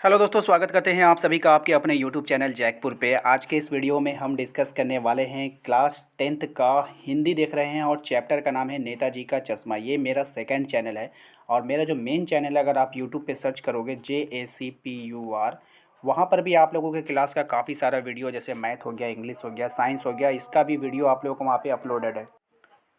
Hello दोस्तों, स्वागत करते हैं आप सभी का आपके अपने यूट्यूब चैनल जैकपुर पे। आज के इस वीडियो में हम डिस्कस करने वाले हैं क्लास 10th का हिंदी देख रहे हैं और चैप्टर का नाम है नेताजी का चश्मा। ये मेरा सेकंड चैनल है और मेरा जो मेन चैनल है, अगर आप यूट्यूब पे सर्च करोगे JACPUR, वहाँ पर भी आप लोगों के क्लास का काफ़ी सारा वीडियो, जैसे मैथ हो गया, इंग्लिश हो गया, साइंस हो गया, इसका भी वीडियो आप लोगों को वहाँ पर अपलोडेड है।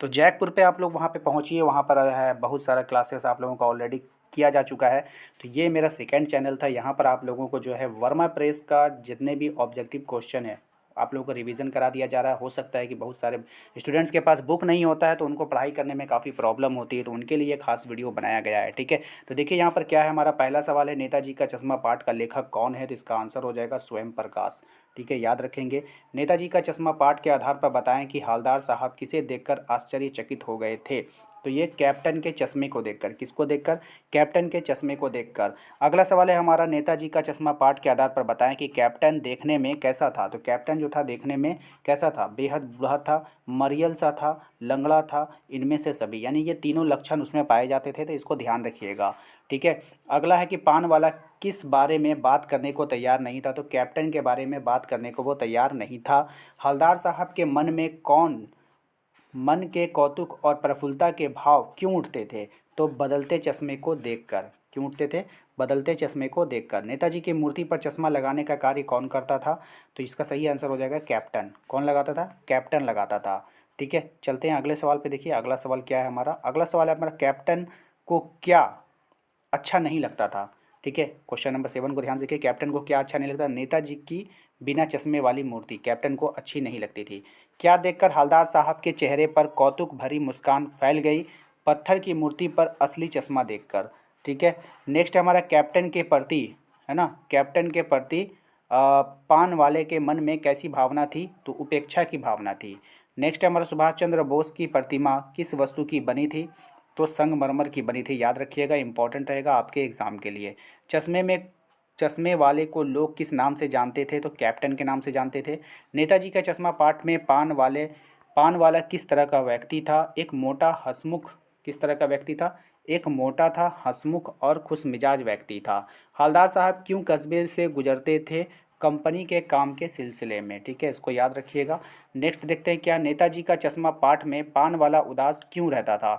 तो जैकपुर पे आप लोग वहाँ पे पहुँचिए, वहाँ पर है बहुत सारा क्लासेस आप लोगों का ऑलरेडी किया जा चुका है। तो ये मेरा सेकंड चैनल था, यहाँ पर आप लोगों को जो है वर्मा प्रेस का जितने भी ऑब्जेक्टिव क्वेश्चन है आप लोगों को रिवीजन करा दिया जा रहा है। हो सकता है कि बहुत सारे स्टूडेंट्स के पास बुक नहीं होता है तो उनको पढ़ाई करने में काफ़ी प्रॉब्लम होती है, तो उनके लिए खास वीडियो बनाया गया है। ठीक है, तो देखिए यहाँ पर क्या है। हमारा पहला सवाल है, नेताजी का चश्मा पाठ का लेखक कौन है? तो इसका आंसर हो जाएगा स्वयं प्रकाश। ठीक है, याद रखेंगे। नेताजी का चश्मा पाठ के आधार पर बताएं कि हवलदार साहब किसे देखकर आश्चर्यचकित हो गए थे? तो ये कैप्टन के चश्मे को देखकर। किसको देखकर? कैप्टन के चश्मे को देखकर। अगला सवाल है हमारा, नेताजी का चश्मा पाठ के आधार पर बताएं कि कैप्टन देखने में कैसा था? तो कैप्टन जो था देखने में कैसा था? बेहद बूढ़ा था, मरियल सा था, लंगड़ा था, इनमें से सभी, यानी ये तीनों लक्षण उसमें पाए जाते थे, तो इसको ध्यान रखिएगा। ठीक है, अगला है कि पान वाला किस बारे में बात करने को तैयार नहीं था? तो कैप्टन के बारे में बात करने को वो तैयार नहीं था। हवलदार साहब के मन के कौतुक और प्रफुल्लता के भाव क्यों उठते थे? तो बदलते चश्मे को देखकर। क्यों उठते थे? बदलते चश्मे को देखकर। नेताजी की मूर्ति पर चश्मा लगाने का कार्य कौन करता था? तो इसका सही आंसर हो जाएगा कैप्टन। कौन लगाता था? कैप्टन लगाता था। ठीक है, चलते हैं अगले सवाल पे। देखिए अगला सवाल क्या है हमारा। अगला सवाल है हमारा, कैप्टन को क्या अच्छा नहीं लगता था? ठीक है, क्वेश्चन नंबर 7 को ध्यान देखिए। कैप्टन को क्या अच्छा नहीं लगता? नेताजी की बिना चश्मे वाली मूर्ति कैप्टन को अच्छी नहीं लगती थी। क्या देखकर हवलदार साहब के चेहरे पर कौतुक भरी मुस्कान फैल गई? पत्थर की मूर्ति पर असली चश्मा देखकर। ठीक है, नेक्स्ट हमारा, कैप्टन के प्रति, है ना, कैप्टन के प्रति पान वाले के मन में कैसी भावना थी? तो उपेक्षा की भावना थी। नेक्स्ट हमारा, सुभाष चंद्र बोस की प्रतिमा किस वस्तु की बनी थी? तो संगमरमर की बनी थी। याद रखिएगा, इंपॉर्टेंट रहेगा आपके एग्ज़ाम के लिए। चश्मे वाले को लोग किस नाम से जानते थे? तो कैप्टन के नाम से जानते थे। नेताजी का चश्मा पाठ में पान वाला किस तरह का व्यक्ति था? एक मोटा हंसमुख। किस तरह का व्यक्ति था? एक मोटा था, हंसमुख और खुशमिजाज व्यक्ति था। हवलदार साहब क्यों कस्बे से गुजरते थे? कंपनी के काम के सिलसिले में। ठीक है, इसको याद रखिएगा। नेक्स्ट देखते हैं क्या, नेताजी का चश्मा पाठ में पान वाला उदास क्यों रहता था?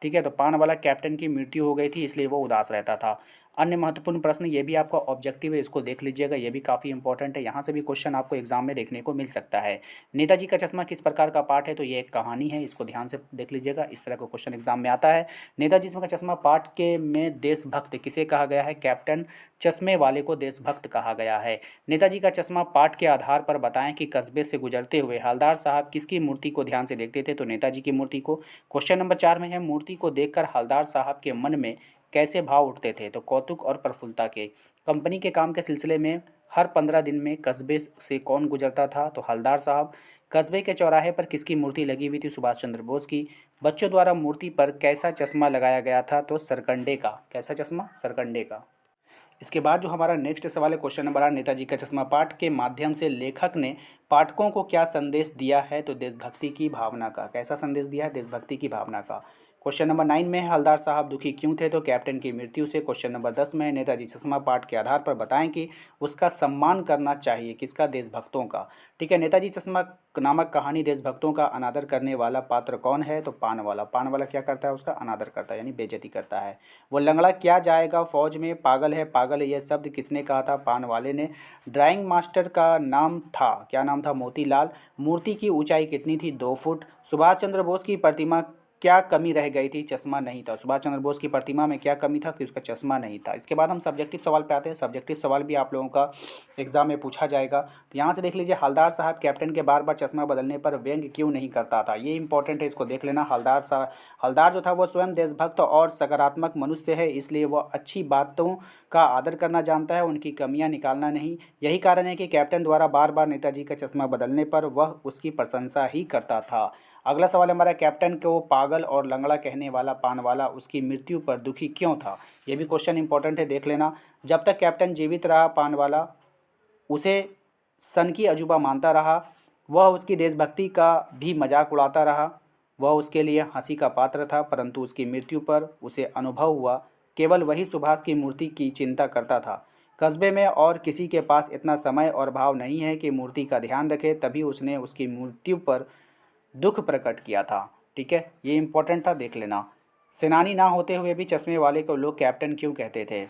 ठीक है, तो पान वाला कैप्टन की मृत्यु हो गई थी, इसलिए वो उदास रहता था। अन्य महत्वपूर्ण प्रश्न, ये भी आपका ऑब्जेक्टिव है, इसको देख लीजिएगा, ये भी काफ़ी इंपॉर्टेंट है। यहाँ से भी क्वेश्चन आपको एग्जाम में देखने को मिल सकता है। नेताजी का चश्मा किस प्रकार का पाठ है? तो ये एक कहानी है, इसको ध्यान से देख लीजिएगा, इस तरह का क्वेश्चन एग्जाम में आता है। नेताजी का चश्मा पाठ के में देशभक्त किसे कहा गया है? कैप्टन चश्मे वाले को देशभक्त कहा गया है। नेताजी का चश्मा पाठ के आधार पर बताएं कि कस्बे से गुजरते हुए हवलदार साहब किसकी मूर्ति को ध्यान से देखते थे? तो नेताजी की मूर्ति को। क्वेश्चन नंबर 4 में है, मूर्ति को देखकर हवलदार साहब के मन में कैसे भाव उठते थे? तो कौतुक और प्रफुल्लता के। कंपनी के काम के सिलसिले में हर 15 दिन में कस्बे से कौन गुजरता था? तो हवलदार साहब। कस्बे के चौराहे पर किसकी मूर्ति लगी हुई थी? सुभाष चंद्र बोस की। बच्चों द्वारा मूर्ति पर कैसा चश्मा लगाया गया था? तो सरकंडे का। कैसा चश्मा? सरकंडे का। इसके बाद जो हमारा नेक्स्ट सवाल है, क्वेश्चन नंबर 8, नेताजी का चश्मा पाठ के माध्यम से लेखक ने पाठकों को क्या संदेश दिया है? तो देशभक्ति की भावना का। कैसा संदेश दिया है? देशभक्ति की भावना का। क्वेश्चन नंबर 9 में है, हवलदार साहब दुखी क्यों थे? तो कैप्टन की मृत्यु से। क्वेश्चन नंबर 10 में है, नेताजी चश्मा पाठ के आधार पर बताएं कि उसका सम्मान करना चाहिए किसका? देशभक्तों का। ठीक है, नेताजी चश्मा नामक कहानी देशभक्तों का अनादर करने वाला पात्र कौन है? तो पान वाला। पान वाला क्या करता है? उसका अनादर करता है, यानी बेइज्जती करता है। वो लंगड़ा क्या जाएगा फौज में? पागल है, पागल है, यह शब्द किसने कहा था? पान वाले ने। ड्राइंग मास्टर का नाम था, क्या नाम था? मोतीलाल। मूर्ति की ऊंचाई कितनी थी? 2 फुट। सुभाष चंद्र बोस की प्रतिमा क्या कमी रह गई थी? चश्मा नहीं था। सुभाष चंद्र बोस की प्रतिमा में क्या कमी था? कि उसका चश्मा नहीं था। इसके बाद हम सब्जेक्टिव सवाल पे आते हैं। सब्जेक्टिव सवाल भी आप लोगों का एग्जाम में पूछा जाएगा। तो यहाँ से देख लीजिए, हवलदार साहब कैप्टन के बार बार चश्मा बदलने पर व्यंग क्यों नहीं करता था? ये इंपॉर्टेंट है, इसको देख लेना। हवलदार जो था वो स्वयं देशभक्त और सकारात्मक मनुष्य है, इसलिए वह अच्छी बातों का आदर करना जानता है, उनकी कमियां निकालना नहीं। यही कारण है कि कैप्टन द्वारा बार बार नेताजी का चश्मा बदलने पर वह उसकी प्रशंसा ही करता था। अगला सवाल हमारा, कैप्टन को पागल और लंगड़ा कहने वाला पान वाला उसकी मृत्यु पर दुखी क्यों था? ये भी क्वेश्चन इंपॉर्टेंट है, देख लेना। जब तक कैप्टन जीवित रहा पान वाला उसे सन की अजूबा मानता रहा, वह उसकी देशभक्ति का भी मजाक उड़ाता रहा, वह उसके लिए हंसी का पात्र था, परंतु उसकी मृत्यु पर उसे अनुभव हुआ केवल वही सुभाष की मूर्ति की चिंता करता था। कस्बे में और किसी के पास इतना समय और भाव नहीं है कि मूर्ति का ध्यान रखे, तभी उसने उसकी मृत्यु पर दुख प्रकट किया था। ठीक है, ये इंपॉर्टेंट था, देख लेना। सेनानी ना होते हुए भी चश्मे वाले को लोग कैप्टन क्यों कहते थे?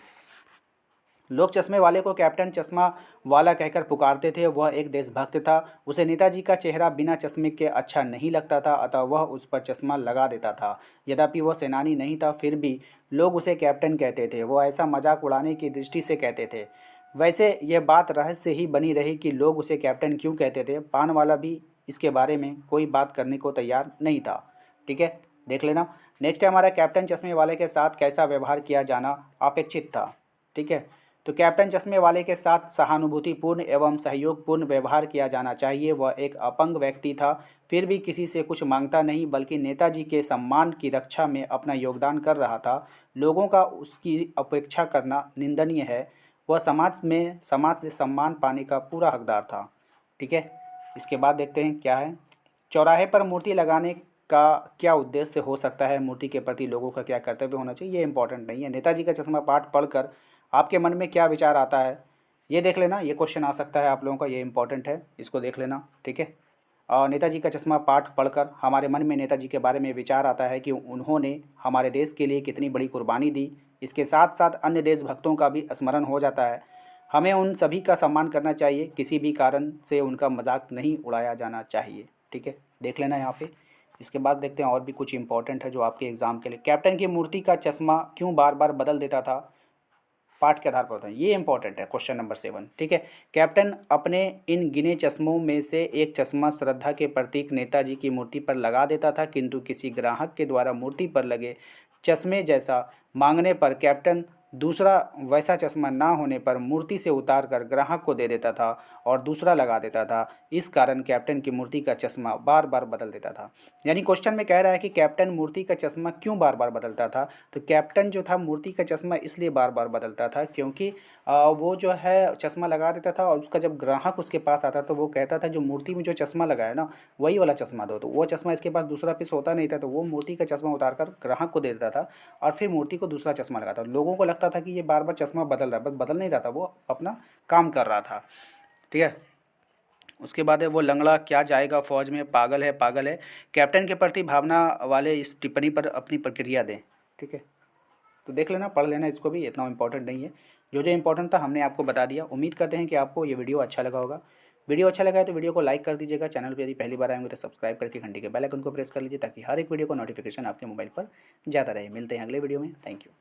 लोग चश्मे वाले को कैप्टन चश्मा वाला कहकर पुकारते थे। वह एक देशभक्त था। उसे नेताजी का चेहरा बिना चश्मे के अच्छा नहीं लगता था, अतः वह उस पर चश्मा लगा देता था। यद्यपि वह सेनानी नहीं था, फिर भी लोग उसे कैप्टन कहते थे। वह ऐसा मजाक उड़ाने की दृष्टि से कहते थे। वैसे यह बात रहस्य ही बनी रही कि लोग उसे कैप्टन क्यों कहते थे। पान वाला भी इसके बारे में कोई बात करने को तैयार नहीं था। ठीक है, देख लेना। नेक्स्ट है हमारा, कैप्टन चश्मे वाले के साथ कैसा व्यवहार किया जाना अपेक्षित था। ठीक है, तो कैप्टन चश्मे वाले के साथ सहानुभूतिपूर्ण एवं सहयोगपूर्ण व्यवहार किया जाना चाहिए। वह एक अपंग व्यक्ति था, फिर भी किसी से कुछ मांगता नहीं, बल्कि नेताजी के सम्मान की रक्षा में अपना योगदान कर रहा था। लोगों का उसकी अपेक्षा करना निंदनीय है। वह समाज से सम्मान पाने का पूरा हकदार था। ठीक है, इसके बाद देखते हैं क्या है। चौराहे पर मूर्ति लगाने का क्या उद्देश्य हो सकता है? मूर्ति के प्रति लोगों का क्या कर्तव्य होना चाहिए? ये इंपॉर्टेंट नहीं है। नेताजी का चश्मा पाठ पढ़कर आपके मन में क्या विचार आता है, ये देख लेना। ये क्वेश्चन आ सकता है आप लोगों का, ये इंपॉर्टेंट है, इसको देख लेना। ठीक है, और नेताजी का चश्मा पाठ पढ़कर हमारे मन में नेताजी के बारे में विचार आता है कि उन्होंने हमारे देश के लिए कितनी बड़ी कुर्बानी दी। इसके साथ साथ अन्य देशभक्तों का भी स्मरण हो जाता है। हमें उन सभी का सम्मान करना चाहिए, किसी भी कारण से उनका मजाक नहीं उड़ाया जाना चाहिए। ठीक है, देख लेना यहाँ पे। इसके बाद देखते हैं और भी कुछ इंपॉर्टेंट है जो आपके एग्जाम के लिए। कैप्टन की मूर्ति का चश्मा क्यों बार बार बदल देता था? पाठ के आधार पर होता है, ये इंपॉर्टेंट है, क्वेश्चन नंबर 7। ठीक है, कैप्टन अपने इन गिने चश्मों में से एक चश्मा श्रद्धा के प्रतीक नेताजी की मूर्ति पर लगा देता था, किंतु किसी ग्राहक के द्वारा मूर्ति पर लगे चश्मे जैसा मांगने पर कैप्टन दूसरा वैसा चश्मा ना होने पर मूर्ति से उतार कर ग्राहक को दे देता था और दूसरा लगा देता था। इस कारण कैप्टन की मूर्ति का चश्मा बार बार बदल देता था। यानी क्वेश्चन में कह रहा है कि कैप्टन मूर्ति का चश्मा क्यों बार बार बदलता था? तो कैप्टन जो था मूर्ति का चश्मा इसलिए बार बार बदलता था क्योंकि वो जो है चश्मा लगा देता था, और उसका जब ग्राहक उसके पास आता तो वो कहता था जो मूर्ति में जो चश्मा लगाया ना वही वाला चश्मा दो। तो वो चश्मा इसके पास दूसरा पीस होता नहीं था, तो वो मूर्ति का चश्मा उतार कर ग्राहक को दे देता था और फिर मूर्ति को दूसरा चश्मा लगाता। लोगों को लगता था कि ये बार बार चश्मा बदल रहा है, बस बदल नहीं रहा था, वो अपना काम कर रहा था। ठीक है, उसके बाद है वो लंगड़ा क्या जाएगा फौज में, पागल है पागल है। कैप्टन के प्रति भावना वाले इस टिप्पणी पर अपनी प्रतिक्रिया दें। ठीक है, तो देख लेना, पढ़ लेना, इसको भी इतना इंपॉर्टेंट नहीं है। जो जो इंपॉर्टेंट था हमने आपको बता दिया। उम्मीद करते हैं कि आपको ये वीडियो अच्छा लगा होगा। वीडियो अच्छा लगा है तो वीडियो को लाइक कर दीजिएगा। चैनल पर यदि पहली बार आएंगे तो सब्सक्राइब करके घंटे के बेल आइकन को प्रेस कर लीजिए, ताकि हर एक वीडियो को नोटिफिकेशन आपके मोबाइल पर जाता रहे। मिलते हैं अगले वीडियो में। Thank you.